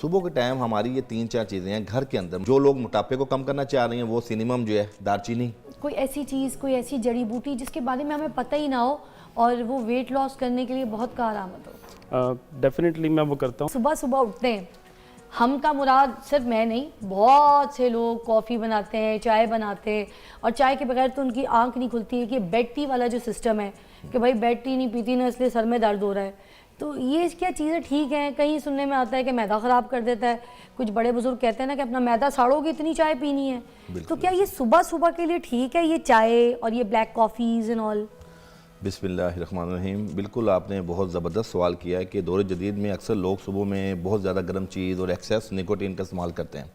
सुबह के टाइम हमारी ये 3-4 चीज़ें हैं घर के अंदर। जो लोग मोटापे को कम करना चाह रहे हैं वो सिनेमम जो है, दालचीनी। कोई ऐसी चीज़, कोई ऐसी जड़ी बूटी जिसके बारे में हमें पता ही ना हो और वो वेट लॉस करने के लिए बहुत कारआमद हो। डेफिनेटली मैं वो करता हूँ। सुबह सुबह उठते हैं हम का मुराद सिर्फ मैं नहीं, बहुत से लोग कॉफ़ी बनाते हैं, चाय बनाते हैं और चाय के बगैर तो उनकी आंख नहीं खुलती है कि बेड टी वाला जो सिस्टम है कि भाई बेड टी नहीं पीती ना इसलिए सर में दर्द हो रहा है। तो ये क्या चीज़ें ठीक हैं? कहीं सुनने में आता है कि मैदा ख़राब कर देता है। कुछ बड़े बुजुर्ग कहते हैं ना कि अपना मैदा साड़ोगे इतनी चाय पीनी है। तो क्या ये सुबह सुबह के लिए ठीक है ये चाय और ये ब्लैक कॉफ़ीज़ एंड ऑल? बिस्मिल्लाहिर्रहमानिर्रहीम। बिल्कुल आपने बहुत ज़बरदस्त सवाल किया है कि दौर जदीद में अक्सर लोग सुबह में बहुत ज़्यादा गर्म चीज़ और एक्सेस निकोटीन का इस्तेमाल करते हैं।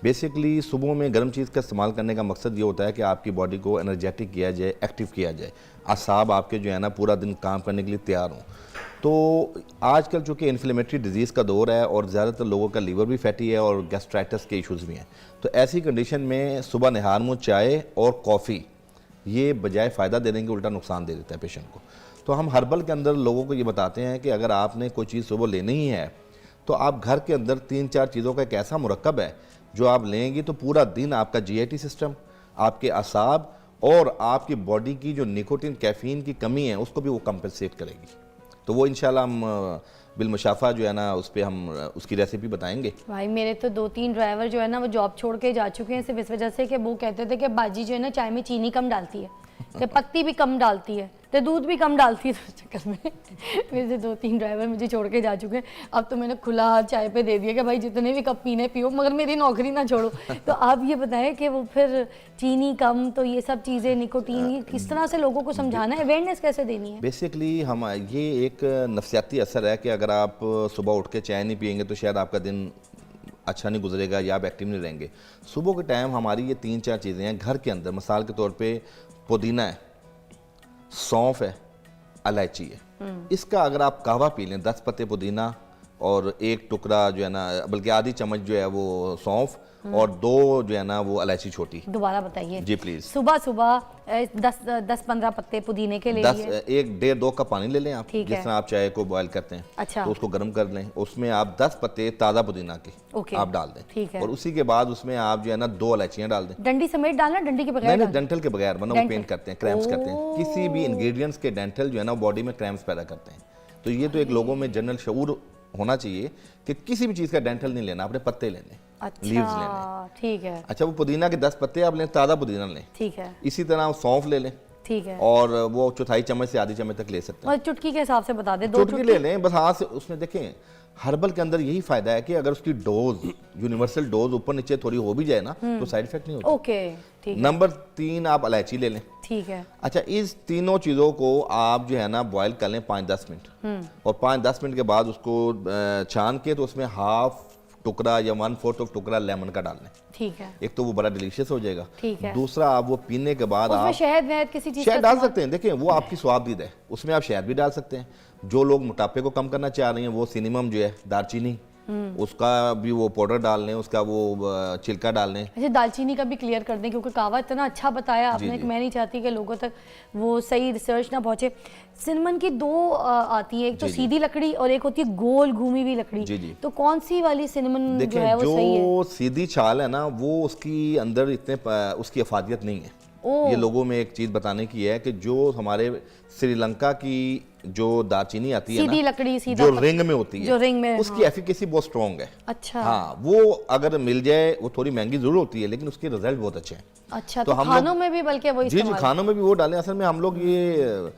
बेसिकली सुबह में गर्म चीज़ का इस्तेमाल करने का मकसद ये होता है कि आपकी बॉडी को एनर्जेटिक किया जाए, एक्टिव किया जाए, असाब आपके जो है ना पूरा दिन काम करने के लिए तैयार हों। तो आजकल चूँकि इन्फ्लेमेटरी डिजीज़ का दौर है और ज़्यादातर लोगों का लीवर भी फैटी है और गैस्ट्राइटिस के इश्यूज़ भी हैं, तो ऐसी कंडीशन में सुबह निहार मुँह चाय और कॉफ़ी ये बजाय फ़ायदा देने के उल्टा नुकसान दे देता है पेशेंट को। तो हम हर्बल के अंदर लोगों को ये बताते हैं कि अगर आपने कोई चीज़ सुबह लेनी ही है तो आप घर के अंदर 3-4 चीज़ों का एक ऐसा मुरक्कब है जो आप लेंगी तो पूरा दिन आपका जीआईटी सिस्टम, आपके असाब और आपकी बॉडी की जो निकोटीन कैफ़ीन की कमी है उसको भी वो कंपनसेट करेगी। तो वो इंशाल्लाह हम बिलमुशाफा जो है ना उस पर हम उसकी रेसिपी बताएंगे। भाई मेरे तो 2-3 ड्राइवर जो है ना वो जॉब छोड़ के जा चुके हैं सिर्फ इस वजह से कि वो कहते थे कि बाजी जो है ना चाय में चीनी कम डालती है, कि पत्ती भी कम डालती है, तो दूध भी कम डालती है। तो चक्कर में मेरे से 2-3 ड्राइवर मुझे छोड़ के जा चुके हैं। अब तो मैंने खुला हाथ चाय पे दे दिया कि भाई जितने भी कप पीने पियो मगर मेरी नौकरी ना छोड़ो। तो आप ये बताएं कि वो फिर चीनी कम, तो ये सब चीज़ें निकोटीन, ये किस तरह से लोगों को समझाना है, अवेयरनेस कैसे देनी है? बेसिकली हम ये एक नफ्सियाती असर है कि अगर आप सुबह उठ के चाय नहीं पियेंगे तो शायद आपका दिन अच्छा नहीं गुजरेगा या आप एक्टिव नहीं रहेंगे। सुबह के टाइम हमारी ये 3-4 चीज़ें हैं घर के अंदर। मिसाल के तौर पे पुदीना है, सौंफ है, इलायची है। इसका अगर आप कहवा पी लें 10 पत्ते पुदीना और 1 टुकड़ा जो है ना, बल्कि आधी चम्मच जो है वो सौंफ और 2 जो है ना वो इलायची छोटी। दोबारा बताइए जी प्लीज़। सुबह सुबह 10-15 पत्ते पुदीने के लिए 1-1.5-2 कप पानी ले लें आप, ठीक जिस है। तरह आप चाय को बॉयल करते हैं। अच्छा। तो उसको गर्म कर लें, उसमें आप 10 पत्ते ताज़ा पुदीना के आप डाल दें। ठीक है। और उसी के बाद उसमें आप जो है ना 2 इलायचियाँ डाल दें। डंडी समेत डालना, डंडी के बगैर नहीं डालना? डेंटल के बगैर, वरना वो डेंटल। पेन करते हैं, क्रैम्प्स करते हैं। किसी भी इंग्रेडिएंट्स के डेंटल जो है ना बॉडी में क्रैम्प्स पैदा करते हैं। तो ये तो एक लोगों में जनरल शऊर होना चाहिए कि किसी भी चीज़ का डेंटल नहीं लेना, आपने पत्ते लेने, लीव्स लेने। अच्छा ठीक है। अच्छा, वो पुदीना के 10 पत्ते आप लें, ताज़ा पुदीना लें। ठीक है। इसी तरह सौंफ ले लें, ठीक है। और वो 1/4 चम्मच से आधी चम्मच तक ले सकते हैं। और चुटकी के हिसाब से बता दे, 2 चुटकी ले लें बस हाथ से। उसमें देखें हर्बल के अंदर यही फायदा है कि अगर उसकी डोज, यूनिवर्सल डोज ऊपर नीचे थोड़ी हो भी जाए ना तो साइड इफेक्ट नहीं होता। ओके ठीक है। नंबर 3 आप इलायची ले लें। ठीक है। अच्छा, इस तीनों चीज़ों को आप जो है ना बॉयल कर लें 5-10 मिनट, और 5-10 मिनट के बाद उसको छान के तो उसमें हाफ टुकड़ा या 1/4 टुकड़ा लेमन का डाल लें। ठीक है। एक तो वो बड़ा डिलीशियस हो जाएगा। ठीक है। दूसरा, आप वो पीने के बाद उसमें आप शहद वहद किसी चीज़ शहद डाल सकते हैं। देखिए वो आपकी स्वादीद है, उसमें आप शहद भी डाल सकते हैं। जो लोग मोटापे को कम करना चाह रहे हैं वो सिनेमम जो है, दालचीनी, उसका भी वो पाउडर डाल लें, उसका वो छिलका डाल लें। अच्छा, दालचीनी का भी क्लियर कर दें क्योंकि कहवा इतना अच्छा बताया आपने कि मैं नहीं चाहती कि लोगों तक वो सही रिसर्च ना पहुंचे। सिनेमन की 2 आती है, एक तो सीधी लकड़ी और एक होती है गोल घूमी हुई लकड़ी। जी जी। तो कौन सी वाली सिनेमन जो देखें है वो सही है? जो सीधी छाल है ना वो उसकी अंदर इतने उसकी अफादियत नहीं है। ये लोगों में एक चीज़ बताने की है कि जो हमारे श्रीलंका की जो दालचीनी आती है सीधी ना, लकड़ी, सीधा जो रिंग में होती है, जो रिंग में, उसकी एफिकेसी बहुत स्ट्रॉन्ग है। अच्छा। हाँ, वो अगर मिल जाए, वो थोड़ी महंगी जरूर होती है लेकिन उसके रिजल्ट बहुत अच्छे हैं। अच्छा, तो खानों में भी बल्कि वो जी जी, खानों में भी वो डालें। असल में हम लोग ये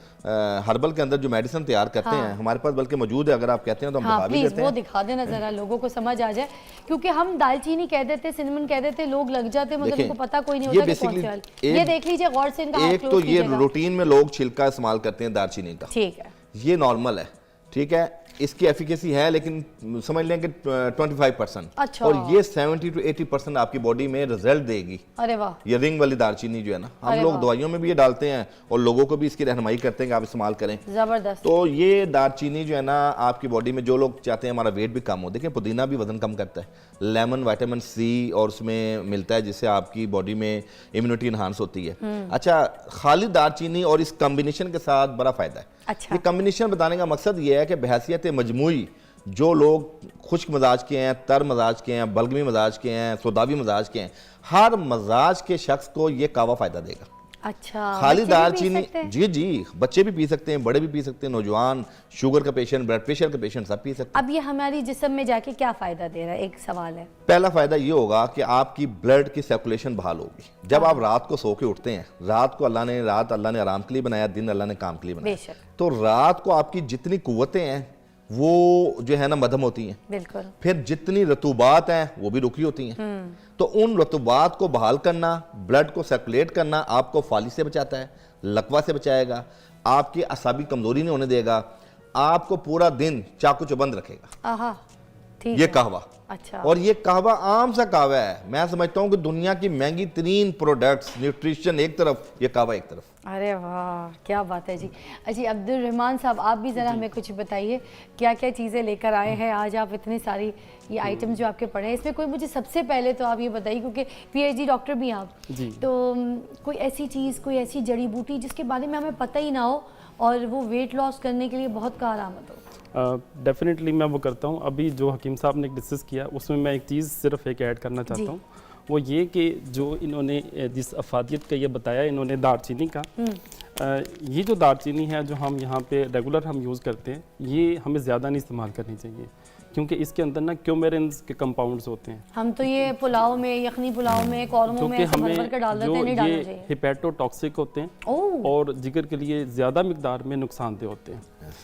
हर्बल के अंदर जो मेडिसिन तैयार करते हैं हमारे पास बल्कि मौजूद है, अगर आप कहते हैं तो हम दिखा भी देते हैं। वो दिखा देना जरा, लोगों को समझ आ जाए, क्योंकि हम दालचीनी कह देते, सिनेमन कह देते, लोग लग जाते मगर उनको पता कोई नहीं होता कि कौन सी वाली। ये देख लीजिए गौर से, इनका हाथ एक तो क्लोज ये कीजिएगा। रूटीन में लोग छिलका इस्तेमाल करते हैं दालचीनी का, ठीक है, ये नॉर्मल है, ठीक है। इसकी एफिकेसी है लेकिन समझ लें कि 25%। अच्छा। और ये 70 to 80% आपकी बॉडी में रिजल्ट देगी। अरे वाह। ये रिंग वाली दालचीनी जो है ना, हम लोग दवाइयों में भी ये डालते हैं और लोगों को भी इसकी रहनुमाई करते हैं कि आप इस्तेमाल करें। जबरदस्त। तो ये दालचीनी जो है ना आपकी बॉडी में, जो लोग चाहते हैं हमारा वेट भी कम हो, देखिए पुदीना भी वजन कम करता है, लेमन विटामिन सी और उसमें मिलता है जिससे आपकी बॉडी में इम्यूनिटी इनहांस होती है। अच्छा, खाली दालचीनी और इस कॉम्बिनेशन के साथ बड़ा फायदा है। अच्छा। ये कॉम्बिनेशन बताने का मकसद ये है कि बहैसियत मजमूई जो लोग खुश्क मजाज के हैं, तर मजाज के हैं, बलगमी मजाज के हैं, सौदावी मजाज के हैं, हर मजाज के शख्स को ये कहवा फ़ायदा देगा। अच्छा, खाली बच्चे भी पी दालचीनी, सकते हैं? जी जी, बच्चे भी पी सकते हैं, बड़े भी पी सकते हैं, नौजवान, शुगर का पेशेंट, ब्लड प्रेशर का पेशेंट सब पी सकते हैं। अब ये हमारी जिस्म में जाके क्या फ़ायदा दे रहा है, एक सवाल है। पहला फ़ायदा ये होगा कि आपकी ब्लड की सर्कुलेशन बहाल होगी। जब आप रात को सो के उठते हैं, रात को अल्लाह ने आराम के लिए बनाया, दिन अल्लाह ने काम के लिए बनाया, बेशक, तो रात को आपकी जितनी कुव्वतें हैं वो जो है ना मध्यम होती हैं, बिल्कुल। फिर जितनी रतूबात हैं वो भी रुकी होती हैं। तो उन रतूबात को बहाल करना, ब्लड को सर्कुलेट करना आपको फाली से बचाता है, लकवा से बचाएगा, आपकी असाबी कमजोरी नहीं होने देगा, आपको पूरा दिन चाकू चौबंद रखेगा। आहा, ठीक ये है। कहवा, अच्छा, और ये कहवा आम सा कहवा है। मैं समझता हूँ कि दुनिया की महंगी तरीन प्रोडक्ट्स, न्यूट्रिशन एक तरफ, ये कहवा एक तरफ। अरे वाह, क्या बात है जी। अच्छा अब्दुल रहमान साहब, आप भी ज़रा हमें कुछ बताइए, क्या क्या चीज़ें लेकर आए हैं आज आप, इतनी सारी ये आइटम जो आपके पड़े हैं, इसमें कोई मुझे सबसे पहले तो आप ये बताइए, क्योंकि PhD डॉक्टर भी हैं आप, तो कोई ऐसी चीज़, कोई ऐसी जड़ी बूटी जिसके बारे में हमें पता ही ना हो और वो वेट लॉस करने के लिए बहुत कारआमद हो। डेफिनेटली मैं वो करता हूँ। अभी जो हकीम साहब ने डिस्कस किया उसमें मैं एक चीज़ सिर्फ एक ऐड करना चाहता हूँ, वो ये कि जो इन्होंने जिस अफादियत का ये बताया इन्होंने दालचीनी का, ये जो दालचीनी है जो हम यहाँ पे रेगुलर हम यूज़ करते हैं, ये हमें ज़्यादा नहीं इस्तेमाल करनी चाहिए, क्योंकि इसके अंदर ना क्यूमेरिन्स के कंपाउंड्स होते हैं। हम तो ये पुलाव में, यखनी पुलाव में, कौरमों में ऐसे भर भर के डाल देते हैं, नहीं डालना चाहिए। हिपैटोटॉक्सिक होते हैं ओह, और जिगर के लिए ज़्यादा मिकदार में नुकसानदेह होते हैं।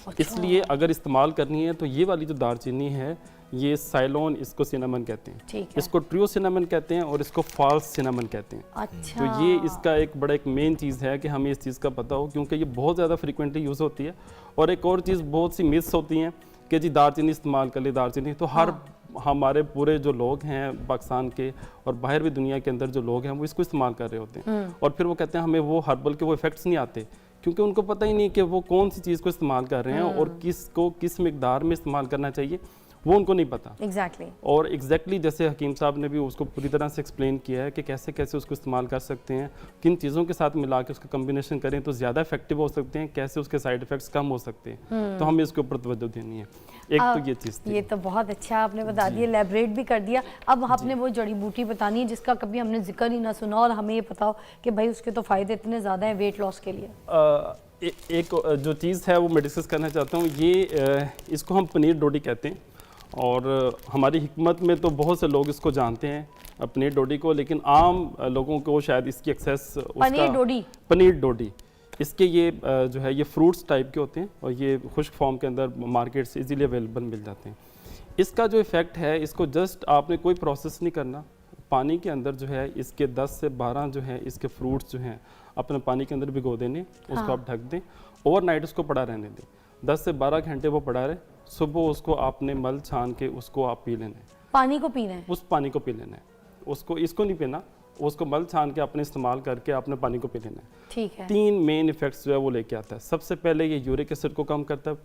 अच्छा। इसलिए अगर इस्तेमाल करनी है तो ये वाली जो दालचीनी है, ये साइलोन, इसको सिनेमन कहते हैं, ठीक है। इसको ट्रियो सिनेमन कहते हैं और इसको फॉल्स सिनेमन कहते हैं। अच्छा, तो ये इसका एक बड़ा एक मेन चीज़ है कि हमें इस चीज़ का पता हो, क्योंकि ये बहुत ज़्यादा फ्रिक्वेंटली यूज़ होती है। और एक और चीज़, बहुत सी मिस होती हैं कि जी दालचीनी इस्तेमाल कर ले, दालचीनी तो हर हमारे पूरे जो लोग हैं पाकिस्तान के और बाहर भी दुनिया के अंदर जो लोग हैं वो इसको इस्तेमाल कर रहे होते हैं, और फिर वो कहते हैं हमें वो हर्बल के वो इफेक्ट्स नहीं आते, क्योंकि उनको पता ही नहीं कि वो कौन सी चीज़ को इस्तेमाल कर रहे हैं और किसको किस मिकदार में इस्तेमाल करना चाहिए, वो उनको नहीं पता। एग्जैक्टली। और एग्जैक्टली जैसे हकीम साहब ने भी उसको पूरी तरह से एक्सप्लेन किया है कि कैसे कैसे उसको इस्तेमाल कर सकते हैं, किन चीज़ों के साथ मिला के उसका कम्बिनेशन करें तो ज़्यादा इफेक्टिव हो सकते हैं, कैसे उसके साइड इफ़ेक्ट्स कम हो सकते हैं। तो हमें इसके ऊपर तवज्जो देनी है। एक तो ये चीज़ थी। ये तो बहुत अच्छा आपने बता दिया, एलैबोरेट भी कर दिया। अब आपने वो जड़ी बूटी बतानी है जिसका कभी हमने जिक्र ही ना सुना और हमें ये पता हो कि भाई उसके तो फ़ायदे इतने ज़्यादा हैं वेट लॉस के लिए। एक जो चीज़ है वो मैं डिस्कस करना चाहता हूँ, ये इसको हम पनीर डोडी कहते हैं, और हमारी हिकमत में तो बहुत से लोग इसको जानते हैं पनीर डोडी को, लेकिन आम लोगों को शायद इसकी एक्सेस पनीर डोडी इसके ये जो है ये फ्रूट्स टाइप के होते हैं और ये खुश्क फॉर्म के अंदर मार्केट से इजीली अवेलेबल मिल जाते हैं। इसका जो इफ़ेक्ट है, इसको जस्ट आपने कोई प्रोसेस नहीं करना, पानी के अंदर जो है इसके 10 से 12 जो है इसके फ्रूट्स जो हैं अपने पानी के अंदर भिगो देने, उसको आप ढक दें, ओवरनाइट उसको पड़ा रहने दें, 10 से 12 घंटे वो पड़ा रहे, सुबह उसको आपने मल छान के उसको आप पी लेना है। पानी को पीना है? उस पानी को पी लेना है, उसको इसको नहीं पीना, उसको मल छान के आपने इस्तेमाल करके आपने पानी को पी लेना है। ठीक है। 3 मेन इफेक्ट्स जो है वो लेके आता है। सबसे पहले ये यूरिक एसिड को कम करता है,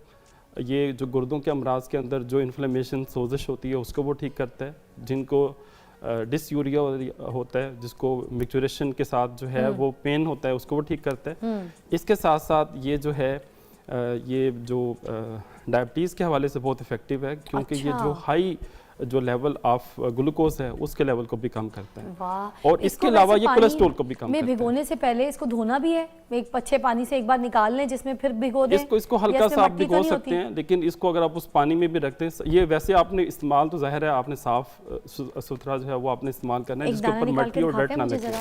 ये जो गुर्दों के अमराज के अंदर जो इन्फ्लेमेशन सोजिश होती है उसको वो ठीक करता है, जिनको डिसयूरिया होता है, जिसको मिक्चुरेशन के साथ जो है वो पेन होता है उसको वो ठीक करता है। इसके साथ साथ ये जो है ये जो डायबिटीज़ के हवाले से बहुत इफेक्टिव है, क्योंकि ये जो हाई जो लेवल ऑफ ग्लूकोज है उसके लेवल को भी कम करता है। वाह। और इसके अलावा ये कोलेस्ट्रॉल को भी कम करता है। भिगोने से पहले इसको धोना भी है, एक अच्छे पानी से एक बार निकाल लें जिसमें फिर भिगो दें। इसको हल्का सा आप भिगो सकते हैं, लेकिन इसको अगर आप उस पानी में भी रखते हैं, ये वैसे आपने इस्तेमाल तो जाहिर है आपने साफ सुथरा जो है वो आपने इस्तेमाल करना है, जिसके ऊपर मट्टी और डर्ट ना लगे।